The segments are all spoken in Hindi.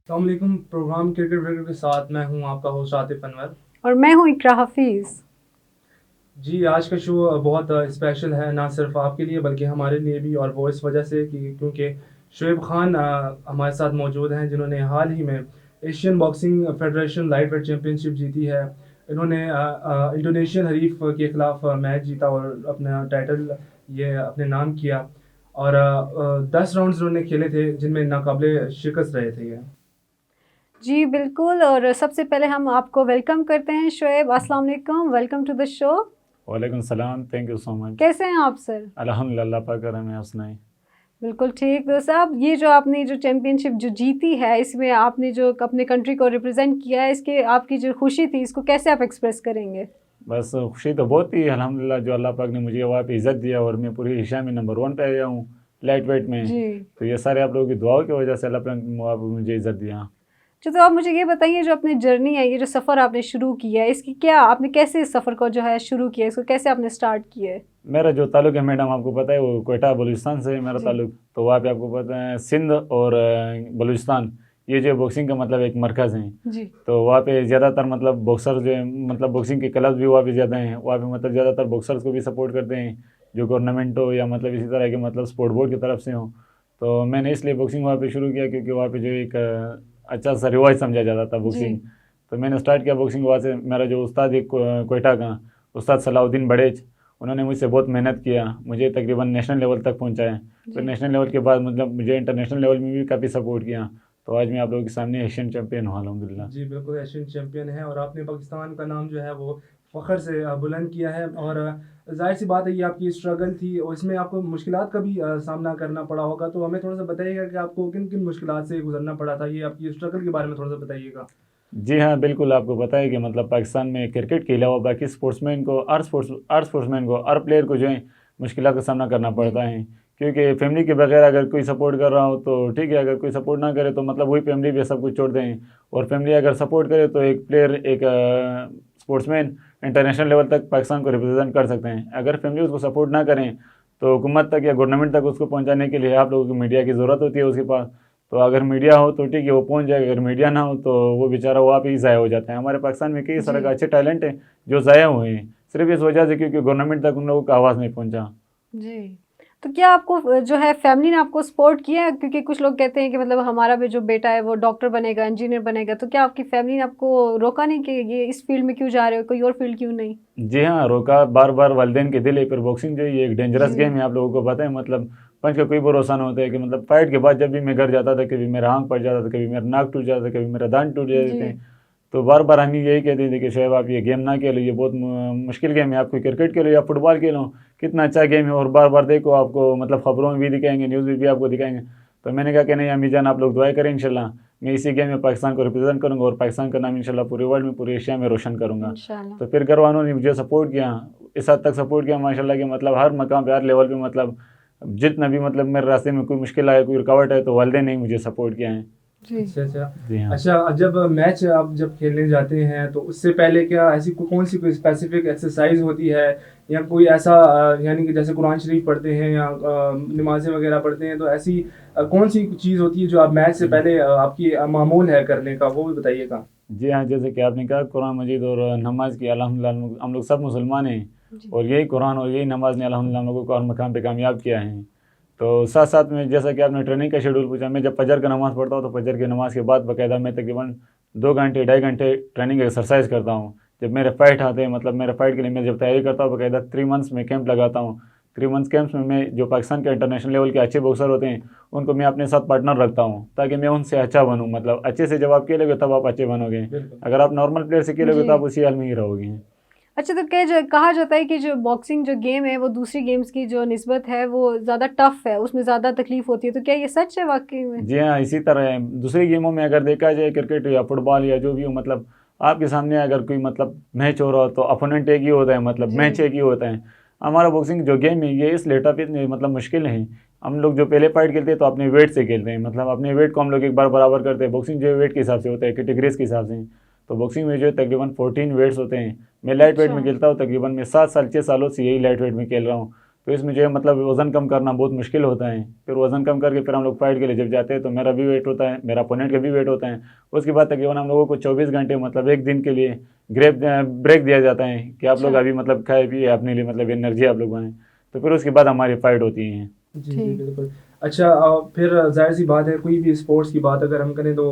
अस्सलामुअलैकुम। प्रोग्राम क्रिकेट विकेट के साथ मैं हूं आपका होस्ट आतिफ अनवर। और मैं हूँ इकरा हफीज। जी, आज का शो बहुत स्पेशल है, ना सिर्फ आपके लिए बल्कि हमारे लिए भी, और वो इस वजह से कि क्योंकि शुएब खान हमारे साथ मौजूद हैं, जिन्होंने हाल ही में Asian boxing federation light weight championship जीती है। इन्होंने इंडोनेशियन हरीफ के खिलाफ मैच जीता और अपना टाइटल ये अपने नाम किया। और 10 राउंड्स इन्होंने खेले थे, जिनमें नाकाबिले शिकस्त रहे थे ये। जी बिल्कुल, और सबसे पहले हम आपको वेलकम करते हैं शुएब। अस्सलाम वालेकुम, वेलकम टू द शो। वालेकुम सलाम, थैंक यू सो मच। कैसे हैं आप सर? अल्हम्दुलिल्लाह, अल्लाह पाक का करम है, आप सुनाएं। बिल्कुल ठीक। तो साहब, ये जो आपने जो चैम्पियनशिप जो जीती है, इसमें आपने जो अपने कंट्री को रिप्रेजेंट किया है, इसके आपकी जो खुशी थी, इसको कैसे आप एक्सप्रेस करेंगे? बस खुशी तो बहुत थी अल्हम्दुलिल्लाह, जो अल्लाह पाक ने मुझे वहाँ पे इज़्ज़त दिया और मैं पूरी एशिया में नंबर 1 पे आया हूँ लाइट वेट में। जी। तो ये सारे आप लोगों की दुआओं की वजह से अल्लाह पाक ने वहाँ पे मुझे इज़्ज़त दिया। तो आप मुझे ये बताइए, जो अपनी जर्नी है, ये जो सफ़र आपने शुरू किया है, इसकी क्या आपने कैसे इस सफ़र को जो है शुरू किया, इसको कैसे आपने स्टार्ट किया है? मेरा जो ताल्लुक है मैडम, आपको पता है, वो कोयटा बलूचिस्तान से है मेरा जी। ताल्लुक। तो वहाँ पे आपको पता है सिंध और बलूचिस्तान, ये जो बॉक्सिंग का मतलब एक मरकज़ है। जी। तो वहाँ पे ज़्यादातर मतलब बॉक्सर जो है, मतलब बॉक्सिंग के क्लब भी वहाँ पे ज़्यादा हैं। वहाँ पे मतलब ज़्यादातर बॉक्सर्स को भी सपोर्ट करते हैं, जो गवर्नमेंट हो या मतलब इसी तरह के मतलब स्पोर्ट बोर्ड की तरफ से हो। तो मैंने इसलिए बॉक्सिंग वहाँ पे शुरू किया क्योंकि वहाँ पे जो एक अच्छा सा रिवाज समझा जाता था जी। बॉक्सिंग। तो मैंने स्टार्ट किया बॉक्सिंग वहाँ से। मेरा जो उस्ताद एक कोयटा का उस्ताद सलाउद्दीन बड़ेज, उन्होंने मुझसे बहुत मेहनत किया, मुझे तकरीबन नेशनल लेवल तक पहुँचाया। फिर जी। नेशनल लेवल के बाद मतलब मुझे इंटरनेशनल लेवल में भी काफ़ी सपोर्ट किया। तो आज मैं आप लोगों के सामने एशियन चैंपियन हूँ अल्हम्दुलिल्लाह। जी बिल्कुल, एशियन चैंपियन है और आपने पाकिस्तान का नाम जो है वो फ़ख्र से बुलंद किया है। और जाहिर सी बात है, ये आपकी स्ट्रगल थी और इसमें आपको मुश्किलात का भी सामना करना पड़ा होगा। तो हमें थोड़ा सा बताइएगा कि आपको किन किन मुश्किलात से गुजरना पड़ा था, ये आपकी स्ट्रगल के बारे में थोड़ा सा बताइएगा। जी हाँ, बिल्कुल। आपको पता है कि मतलब पाकिस्तान में क्रिकेट के अलावा बाकी स्पोर्ट्समैन को, हर स्पोर्ट्समैन को, हर प्लेयर को जो है मुश्किलात का सामना करना जी। पड़ता है। क्योंकि फैमिली के बगैर अगर कोई सपोर्ट कर रहा हो तो ठीक है, अगर कोई सपोर्ट ना करे तो मतलब वही फैमिली भी सब कुछ छोड़ दें। और फैमिली अगर सपोर्ट करे तो एक प्लेयर, एक स्पोर्ट्समैन इंटरनेशनल लेवल तक पाकिस्तान को रिप्रेजेंट कर सकते हैं। अगर फैमिली उसको सपोर्ट ना करें तो हुकूमत तक या गवर्नमेंट तक उसको पहुँचाने के लिए आप लोगों की मीडिया की ज़रूरत होती है उसके पास। तो अगर मीडिया हो तो ठीक है, वो पहुंच जाएगा। अगर मीडिया ना हो तो वो बेचारा वहाँ पे ही ज़ाया हो जाता है। हमारे पाकिस्तान में कई जी। सारे का अच्छे टैलेंट हैं जो ज़ाया हुए हैं, सिर्फ इस वजह से क्योंकि गवर्नमेंट तक उन लोगों का आवाज़ नहीं पहुंचा। जी। तो क्या आपको जो है फैमिली ने आपको सपोर्ट किया है? क्योंकि कुछ लोग कहते हैं कि मतलब हमारा भी जो बेटा है वो डॉक्टर बनेगा, इंजीनियर बनेगा। तो क्या आपकी फैमिली ने आपको रोका नहीं कि ये इस फील्ड में क्यों जा रहे हो, कोई और फील्ड क्यों नहीं? जी हाँ, रोका बार बार वालिदैन के दिल है। पर बॉक्सिंग जो है ये एक डेंजरस जी। गेम है, आप लोगों को पता है। मतलब पंच का कोई भरोसा नहीं होता है कि मतलब फाइट के बाद जब भी मैं घर जाता था, कभी मेरा आंख पड़ जाता था, कभी मेरा नाक टूट जाता था, कभी मेरा दांत टूट जाते जी। थे। तो बार बार हम यही कहते थे कि शोएब आप ये गेम ना खेलो, ये बहुत मुश्किल गेम है। आप कोई क्रिकेट खेलो या फुटबॉल खेलो, कितना अच्छा गेम है। और बार बार देखो, आपको मतलब खबरों में भी दिखाएंगे, न्यूज़ में भी आपको दिखाएंगे। तो मैंने कहा कि नहीं अम्मी जान, आप लोग दुआएं करें, इंशाल्लाह मैं इसी गेम में पाकिस्तान को रिप्रेजेंट करूंगा और पाकिस्तान का नाम इंशाल्लाह पूरे वर्ल्ड में, पूरे एशिया में रोशन करूंगा। इंशाल्लाह। तो फिर घर वालों ने मुझे सपोर्ट किया, इस हद तक सपोर्ट किया माशाल्लाह कि मतलब हर मकाम पे, हर लेवल पे, मतलब जितना भी मतलब मेरे रास्ते में कोई मुश्किल आए, कोई रुकावट है, तो वालिदैन ने ही मुझे सपोर्ट किया है। जी। अच्छा अच्छा। जी हाँ। अच्छा, जब मैच आप जब खेलने जाते हैं तो उससे पहले क्या ऐसी कौन सी कोई स्पेसिफिक एक्सरसाइज होती है, या कोई ऐसा यानी कि जैसे कुरान शरीफ पढ़ते हैं या नमाजें वगैरह पढ़ते हैं, तो ऐसी कौन सी चीज़ होती है जो आप मैच से पहले आपकी मामूल है करने का, वो भी बताइएगा। जी हाँ, जैसे कि आपने कहा कुरान मजीद और नमाज की, अल्हम्दुलिल्लाह हम लोग सब मुसलमान हैं। जी। और यही कुरान और यही नमाज ने अल्हम्दुलिल्लाह हम लोगों को हर मकाम पे कामयाब किया है। तो साथ साथ में जैसा कि आपने ट्रेनिंग का शेड्यूल पूछा, मैं जब फजर का नमाज़ पढ़ता हूँ तो फजर की नमाज के बाद बाकायदा मैं तकरीबन 2 घंटे 2.5 घंटे ट्रेनिंग एक्सरसाइज करता हूँ। जब मेरे फाइट आते हैं, मतलब मेरे फाइट के लिए मैं जब तैयारी करता हूँ, बाकायदा 3 मंथ्स में कैंप लगाता हूँ। 3 मंथ्स कैंप्स में मैं जो पाकिस्तान के इंटरनेशनल लेवल के अच्छे बॉक्सर होते हैं उनको मैं अपने साथ पार्टनर रखता हूँ, ताकि मैं उनसे अच्छा बनूँ। मतलब अच्छे से जब आप खेलोगे तब आप अच्छे बनोगे। बिल्कुल। अगर आप नॉर्मल प्लेयर से खेलोगे जी। तो आप उसी हाल में ही रहोगे। अच्छा, तो कहा जाता है कि जो बॉक्सिंग जो गेम है वो दूसरी गेम्स की जो निस्बत है वो ज़्यादा टफ है, उसमें ज़्यादा तकलीफ होती है। तो क्या ये सच है वाकई में? जी हाँ, इसी तरह है। दूसरी गेमों में अगर देखा जाए, क्रिकेट या फुटबॉल या जो भी हो, मतलब आपके सामने अगर कोई मतलब मैच हो रहा हो तो अपोनेंट एक ही होता है, मतलब जी। मैच एक ही होता है। हमारा बॉक्सिंग जो गेम है ये इसलिए टफ इतनी मतलब मुश्किल है। हम लोग जो पहले फाइट खेलते हैं तो अपने वेट से खेलते हैं, मतलब अपने वेट को हम लोग एक बार बराबर करते हैं। बॉक्सिंग जो है वेट के हिसाब से होता है, कैटेगरीज के हिसाब से। तो बॉक्सिंग में जो है तकरीबन 14 वेट्स होते हैं। मैं लाइट वेट अच्छा। में खेलता हूँ, तकरीबन मैं 7 साल 6 सालों से यही लाइट वेट में खेल रहा हूँ। तो इसमें जो है मतलब वज़न कम करना बहुत मुश्किल होता है। फिर वज़न कम करके फिर हम लोग फाइट के लिए जब जाते हैं तो मेरा भी वेट होता है, मेरा अपोनेंट का भी वेट होता है। उसके बाद तकरीबन हम लोगों को 24 घंटे मतलब एक दिन के लिए ब्रेक दिया जाता है कि आप लोग अच्छा। अभी मतलब खाए पिए अपने लिए मतलब एनर्जी आप लोग बनाएं। तो फिर उसके बाद हमारी फाइट होती है। जी ठीक। बिल्कुल। अच्छा, फिर ज़ाहिर सी बात है, कोई भी स्पोर्ट्स की बात अगर हम करें तो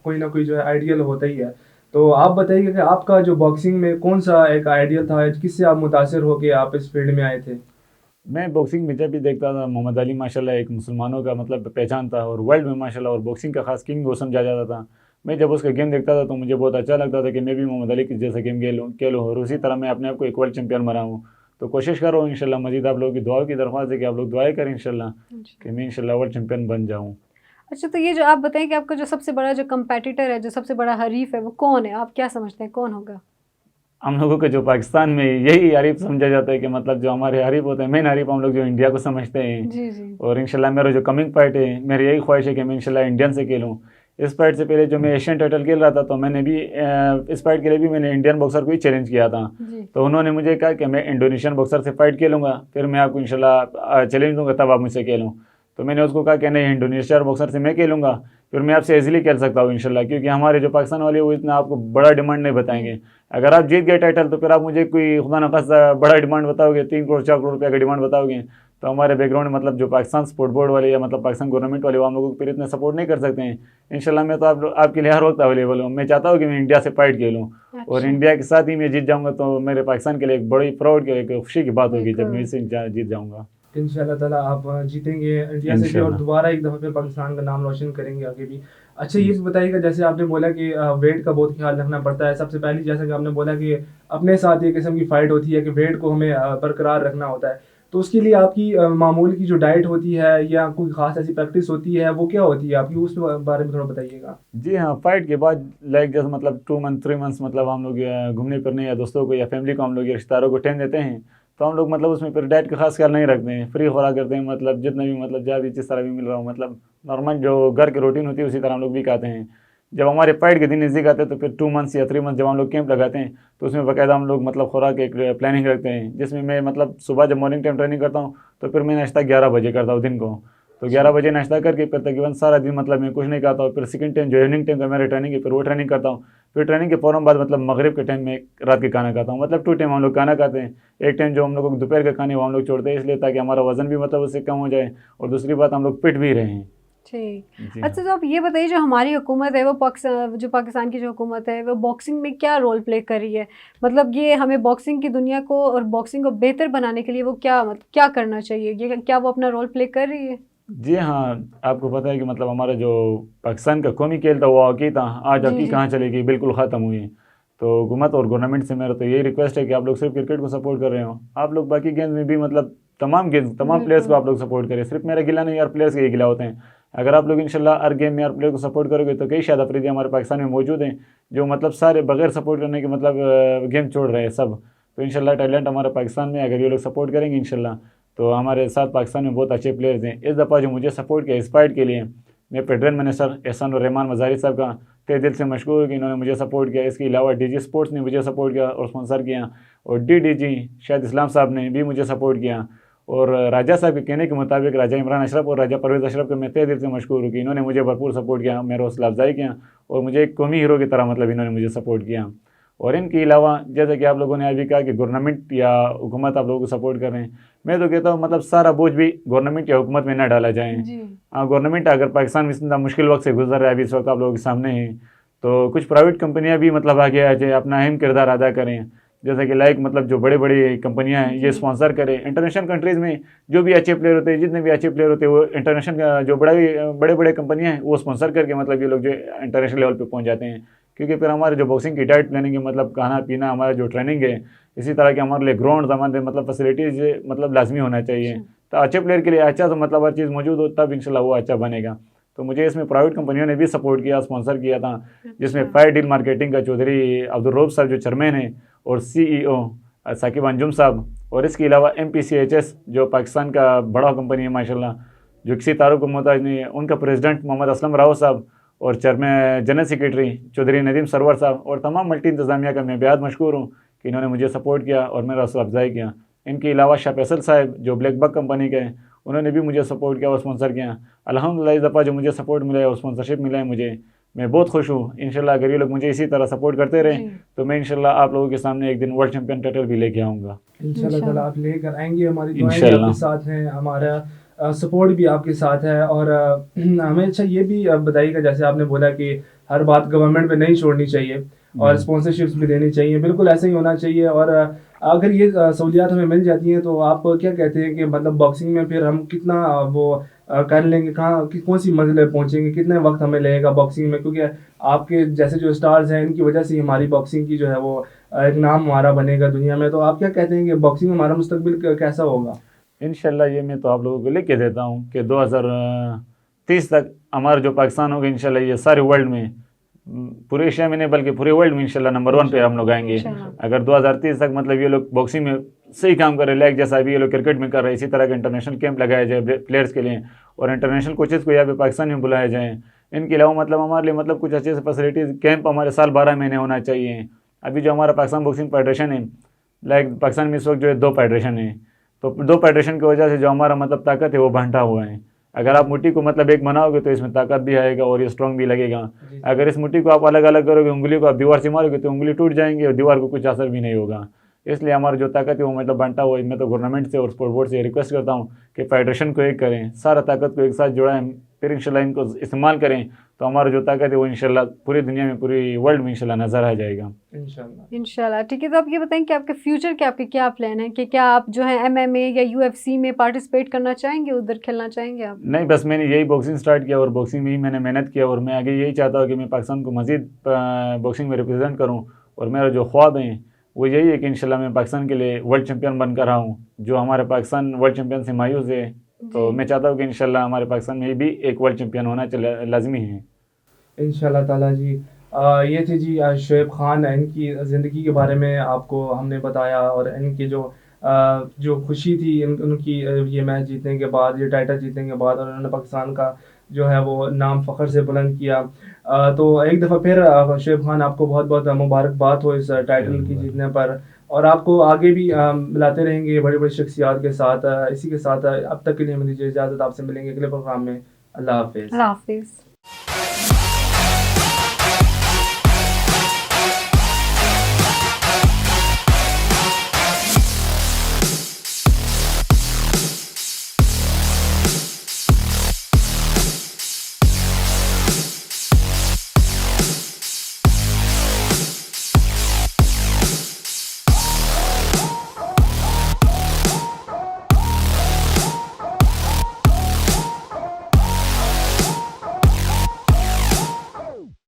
कोई ना कोई जो है आइडियल होता ही है। तो आप बताइए कि आपका जो बॉक्सिंग में कौन सा एक आइडियल था, किससे आप मुतासिर होके आप इस फील्ड में आए थे? मैं बॉक्सिंग में जब भी देखता था मोहम्मद अली माशाल्लाह एक मुसलमानों का मतलब पहचान था और वर्ल्ड में माशाल्लाह और बॉक्सिंग का खास किंग वो समझा जाता था। मैं जब उसका गेम देखता था तो मुझे बहुत अच्छा लगता था कि मैं भी मोहम्मद अली की जैसा गेम खेलूँ और उसी तरह मैं अपने आप को एक वर्ल्ड चैंपियन बनाऊँ। तो कोशिश करो इंशाल्लाह, मजीद आप लोगों की दुआओं की दरख्वास्त है कि आप लोग दुआएं करें इंशाल्लाह जी। कि मैं इंशाल्लाह वर्ल्ड चैंपियन बन जाऊँ। अच्छा, तो ये जो आप बताइए कि आपका जो सबसे बड़ा जो कंपेटिटर है, जो सबसे बड़ा हरीफ है, वो कौन है? आप क्या समझते हैं कौन होगा? हम लोगों को जो पाकिस्तान में यही हरीफ समझा जाता है कि मतलब जो हमारे हरीफ होते हैं, मेन हरीफ हम लोग जो इंडिया को समझते हैं। जी, जी। और इंशाल्लाह मेरा जो कमिंग फाइट है, मेरी यही ख्वाहिश है कि मैं इंशाल्लाह इंडियन से खेलूँ। इस फाइट से पहले जो मैं एशियन टाइटल खेल रहा था तो मैंने भी इस फाइट के लिए भी मैंने इंडियन बॉक्सर को ही चैलेंज किया था। जी। तो उन्होंने मुझे कहा कि मैं इंडोनेशियन बॉक्सर से फाइट खेलूँगा, फिर मैं आपको इंशाल्लाह चैलेंज दूँगा तब आप मुझसे खेलूँ। तो मैंने उसको कहा कि नहीं, इंडोनेशियन बॉक्सर से मैं खेलूँगा, फिर मैं आपसे ईजिली खेल सकता हूँ इंशाल्लाह, क्योंकि हमारे जो पाकिस्तान वाले वो इतना आपको बड़ा डिमांड नहीं बताएंगे। अगर आप जीत गए टाइटल तो फिर आप मुझे कोई खुदा न खास्ता बड़ा डिमांड बताओगे, 3 करोड़ 4 करोड़ रुपये का डिमांड बताओगे, तो हमारे बैकग्राउंड मतलब जो पाकिस्तान स्पोर्ट बोर्ड वाले या मतलब पाकिस्तान गवर्नमेंट वाले वो हम लोगों को फिर इतना सपोर्ट नहीं कर सकते हैं। इंशाल्लाह मैं तो आपके लिए हर वक्त अवेलेबल हूँ। मैं चाहता हूँ कि मैं इंडिया से फाइट खेलूँ और अच्छा। इंडिया के साथ ही मैं जीत जाऊँगा तो मेरे पाकिस्तान के लिए एक बड़ी प्राउड की एक खुशी की बात होगी जब मैं बिल्कुल। इसे जीत जाऊँगा। इंशाल्लाह ताला आप जीतेंगे इंडिया से भी और इंशाल्लाह। दोबारा एक दफ़ा फिर पाकिस्तान का नाम रोशन करेंगे आगे भी। अच्छा, ये भी बताइएगा, जैसे आपने बोला कि वेट का बहुत ख्याल रखना पड़ता है। सबसे पहले जैसा कि आपने बोला कि अपने साथ एक किस्म की फ़ाइट होती है कि वेट को हमें बरकरार रखना होता है। तो उसके लिए आपकी मामूल की जो डाइट होती है या कोई ख़ास ऐसी प्रैक्टिस होती है, वो क्या होती है आपकी? उस बारे में थोड़ा बताइएगा। जी हाँ, फाइट के बाद लाइक जैसे मतलब 2 मंथ 3 मंथ्स मतलब हम लोग घूमने फिरने या दोस्तों को या फैमिली को हम लोग या रिश्तेदारों को टाइम देते हैं। तो हम लोग मतलब उसमें फिर डाइट का खास ख्याल नहीं रखते हैं, फ्री खुराक करते हैं, मतलब जितना भी मतलब जहाँ भी जिस तरह भी मिल रहा हो मतलब नॉर्मल जो घर की रूटीन होती है उसी तरह हम लोग भी खाते हैं। जब हमारे फाइट के दिन नज़दीक आते हैं तो फिर 2 मंथ्स या 3 मंथ्स जब हम लोग कैंप लगाते हैं तो उसमें बाकायदा हम लोग मतलब खुराक एक प्लानिंग रखते हैं, जिसमें मैं मतलब सुबह जब मॉर्निंग टाइम ट्रेनिंग करता हूँ तो फिर मैं नाश्ता 11 बजे करता हूँ दिन को। तो अच्छा। 11 बजे नाश्ता करके फिर तकरीबन सारा दिन मतलब मैं कुछ नहीं खाता हूँ। फिर सेकंड टाइम जो इवनिंग टाइम का मेरा ट्रेनिंग है फिर वो ट्रेनिंग करता हूँ। फिर ट्रेनिंग के फ़ौरन बाद मतलब मगरिब के टाइम में रात के खाना खाता हूँ। मतलब 2 टाइम हम लोग खाना खाते हैं। एक टाइम जो हम लोग को दोपहर का खाने वो हम लोग छोड़ते हैं इसलिए ताकि हमारा वज़न भी मतलब उससे कम हो जाए और दूसरी बात हम लोग फिट भी रहें। ठीक। जी अच्छा, हाँ। तो आप ये बताइए, जो हमारी हुकूमत है वो जो पाकिस्तान की जो हुकूमत है वो बॉक्सिंग में क्या रोल प्ले कर रही है? मतलब ये हमें बॉक्सिंग की दुनिया को और बॉक्सिंग को बेहतर बनाने के लिए वो क्या करना चाहिए? ये क्या वो अपना रोल प्ले कर रही है? जी हाँ, आपको पता है कि मतलब हमारा जो पाकिस्तान का कौमी खेल था वो हॉकी था। आज जी, हॉकी जी। कहाँ चलेगी, बिल्कुल ख़त्म हुई है। तो हुकूमत और गवर्नमेंट से मेरा तो यही रिक्वेस्ट है कि आप लोग सिर्फ क्रिकेट को सपोर्ट कर रहे हो, आप लोग बाकी गेम्स में भी मतलब तमाम गेम्स तमाम प्लेयर्स को बिल्कुल। आप लोग सपोर्ट करें। सिर्फ मेरा गिला नहीं, यार प्लेयर्स के ही गिला होते हैं। अगर आप लोग इंशाल्लाह हर गेम में हर प्लेयर को सपोर्ट करोगे तो कई शाहिद अफरीदी हमारे पाकिस्तान में मौजूद हैं जो मतलब सारे बगैर सपोर्ट करने के मतलब गेम छोड़ रहे हैं सब। तो इंशाल्लाह टैलेंट हमारे पाकिस्तान में अगर ये लोग सपोर्ट करेंगे इंशाल्लाह तो हमारे साथ पाकिस्तान में बहुत अच्छे प्लेयर्स हैं। इस दफ़ा जो मुझे सपोर्ट किया इस फाइट के लिए मैं फेडरल मिनिस्टर एहसान उर रहमान मज़ारी साहब का तहे दिल से मशकूर हूँ कि इन्होंने मुझे सपोर्ट किया। इसके अलावा डीजी स्पोर्ट्स ने मुझे सपोर्ट किया और स्पॉन्सर किया और डीडीजी शाहिद इस्लाम साहब ने भी मुझे सपोर्ट किया। और राजा साहब के कहने के मुताबिक राजा इमरान अशरफ और राजा परवेज़ अशरफ को मैं तहे दिल से मशकूर हूँ कि इन्होंने मुझे भरपूर सपोर्ट किया, मेरा हौसला अफजाई किया और मुझे एक कौमी हीरो की तरह मतलब इन्होंने मुझे सपोर्ट किया। और इनके अलावा जैसा कि आप लोगों ने अभी कहा कि गवर्नमेंट या हुकूमत आप लोगों को सपोर्ट कर रहे हैं, मैं तो कहता हूँ मतलब सारा बोझ भी गवर्नमेंट या हुकूमत में ना डाला जाए। जी। हाँ, गवर्नमेंट अगर पाकिस्तान में इतना मुश्किल वक्त से गुजर रहा है अभी इस वक्त आप लोगों के सामने है, तो कुछ प्राइवेट कंपनियां भी मतलब आगे आ जाए, अपना अहम किरदार अदा करें। जैसे कि लाइक मतलब जो बड़े बड़े कंपनियां हैं ये जी। स्पॉन्सर करें। इंटरनेशनल कंट्रीज़ में जो भी अच्छे प्लेयर होते हैं, जितने भी अच्छे प्लेयर होते हैं वो इंटरनेशनल जो बड़े बड़े कंपनियां हैं वो स्पॉन्सर करके मतलब ये लोग जो इंटरनेशनल लेवल पे पहुंच जाते हैं। क्योंकि फिर हमारे जो बॉक्सिंग की डाइट प्लानिंग है मतलब खाना पीना हमारा जो ट्रेनिंग है, इसी तरह के हमारे लिए ग्राउंड हमारे मतलब फैसिलिटीज़ मतलब लाजमी होना चाहिए। अच्छा। तो अच्छे प्लेयर के लिए अच्छा तो मतलब हर चीज़ मौजूद हो तब इंशाल्लाह वो अच्छा बनेगा। तो मुझे इसमें प्राइवेट कंपनियों ने भी सपोर्ट किया, स्पॉन्सर किया था, जिसमें अच्छा। फायर डील मार्केटिंग का चौधरी अब्दुल रऊफ साहब जो चेयरमैन है और सीईओ साकिब अंजुम साहब, और इसके अलावा MPCHS जो पाकिस्तान का बड़ा कंपनी है माशाल्लाह, जो किसी तारुफ को मोहताज नहीं है, उनका प्रेसिडेंट मोहम्मद असलम राव साहब और chairman general secretary Chaudhary Nadeem Sarwar साहब और तमाम मल्टी इंतज़ामिया का मैं बेहद मशहूर हूँ कि इन्होंने मुझे सपोर्ट किया और मेरा हौसला अफजाई किया। इनके अलावा शाह फैसल साहब जो ब्लैक बक कंपनी के हैं, उन्होंने भी मुझे सपोर्ट किया और स्पॉन्सर किया। अल्हम्दुलिल्लाह इस दफ़ा जो मुझे सपोर्ट मिला है और स्पॉन्सरशिप मिला है मुझे, मैं बहुत खुश हूँ। इंशाल्लाह अगर ये लोग मुझे इसी तरह सपोर्ट करते रहें जी। तो मैं इंशाल्लाह आप लोगों के सामने एक दिन वर्ल्ड चैंपियन टाइटल भी लेके आऊँगा। इंशाल्लाह ताला आप लेकर आएंगे, हमारी दुआएं भी इंशाल्लाह। आपके साथ हैं, हमारा सपोर्ट भी आपके साथ है। और हमें अच्छा ये भी बताइएगा, जैसे आपने बोला कि हर बात गवर्नमेंट पे नहीं छोड़नी चाहिए और स्पॉन्सरशिप्स भी देनी चाहिए, बिल्कुल ऐसा ही होना चाहिए। और अगर ये सहूलियात हमें मिल जाती हैं तो आप क्या कहते हैं कि मतलब बॉक्सिंग में फिर हम कितना कर लेंगे, कौन सी मंजिल पे पहुंचेंगे, कितने वक्त हमें लगेगा बॉक्सिंग में? क्योंकि आपके जैसे जो स्टार्स हैं इनकी वजह से ही हमारी बॉक्सिंग की जो है वो एक नाम हमारा बनेगा दुनिया में। तो आप क्या कहते हैं कि बॉक्सिंग में हमारा मुस्तकबिल कैसा होगा? इंशाल्लाह ये मैं तो आप लोगों को लिख के देता हूँ कि 2030 तक हमारा जो पाकिस्तान होगा इंशाल्लाह ये सारे वर्ल्ड में, पूरे एशिया में नहीं बल्कि पूरे वर्ल्ड में इंशाल्लाह नंबर 1 पे हम लोग आएंगे। इंशाल्लाह। अगर 2030 तक मतलब ये लोग बॉक्सिंग में सही काम कर रहे हैं, लाइक जैसा अभी ये लोग क्रिकेट में कर रहे हैं, इसी तरह का इंटरनेशनल कैंप लगाया जाए प्लेयर्स के लिए और इंटरनेशनल कोचेज़ को यहाँ पे पाकिस्तान में बुलाया जाए। इनके अलावा मतलब हमारे लिए मतलब कुछ अच्छे से फैसिलिटीज़ कैंप हमारे साल 12 महीने होना चाहिए। अभी जो हमारा पाकिस्तान बॉक्सिंग फेडरेशन है, लाइक पाकिस्तान में इस वक्त जो है 2 फेडरेशन है, तो 2 फेडरेशन की वजह से जो हमारा मतलब ताकत है वो बांटा हुआ है। अगर आप मुट्ठी को मतलब एक बनाओगे तो इसमें ताकत भी आएगा और ये स्ट्रॉन्ग भी लगेगा। अगर इस मुट्ठी को आप अलग अलग करोगे, उंगली को आप दीवार से मारोगे तो उंगली टूट जाएंगे और दीवार को कुछ असर भी नहीं होगा। इसलिए हमारा जो ताकत है वो मतलब बांटा हुआ है। मैं तो गवर्नमेंट से और स्पोर्ट बोर्ड से रिक्वेस्ट करता हूँ कि फेडरेशन को एक करें, सारा ताकत को एक साथ जुड़ाएं, फिर इंशाल्लाह इनको इस्तेमाल करें तो हमारा जो ताकत है वो इंशाल्लाह पूरी दुनिया में, पूरी वर्ल्ड में इंशाल्लाह नज़र आ जाएगा इंशाल्लाह। ठीक है, तो आप ये बताएं कि आपके फ्यूचर के आपके क्या प्लान है, कि क्या आप जो है MMA या UFC में पार्टिसिपेट करना चाहेंगे, उधर खेलना चाहेंगे आप? नहीं, बस मैंने यही बॉक्सिंग स्टार्ट किया और बॉक्सिंग में ही मैंने मेहनत किया और मैं आगे यही चाहता हूँ कि मैं पाकिस्तान को मज़ीद बॉक्सिंग में रिप्रेजेंट करूँ। और मेरा जो ख्वाब है वो यही है कि इंशाल्लाह मैं पाकिस्तान के लिए वर्ल्ड चैम्पियन बनकर आऊँ। जो हमारे पाकिस्तान वर्ल्ड चैम्पियन से मायूस है, तो मैं चाहता हूँ कि इंशाल्लाह हमारे पाकिस्तान में भी एक वर्ल्ड चैम्पियन होना लाजमी है इंशाल्लाह ताला जी। ये थे जी शोएब खान, इनकी ज़िंदगी के बारे में आपको हमने बताया और इनकी जो खुशी थी उनकी ये मैच जीतने के बाद, ये टाइटल जीतने के बाद, और उन्होंने पाकिस्तान का जो है वो नाम फ़ख्र से बुलंद किया। तो एक दफ़ा फिर शोएब खान आपको बहुत बहुत मुबारकबाद हो इस टाइटल की जीतने पर, और आपको आगे भी मिलाते रहेंगे बड़ी बड़ी शख्सियात के साथ। इसी के साथ अब तक के लिए हमें दीजिए इजाज़त, आपसे मिलेंगे अगले प्रोग्राम में। अल्लाह हाफिज़। अल्लाह हाफिज़।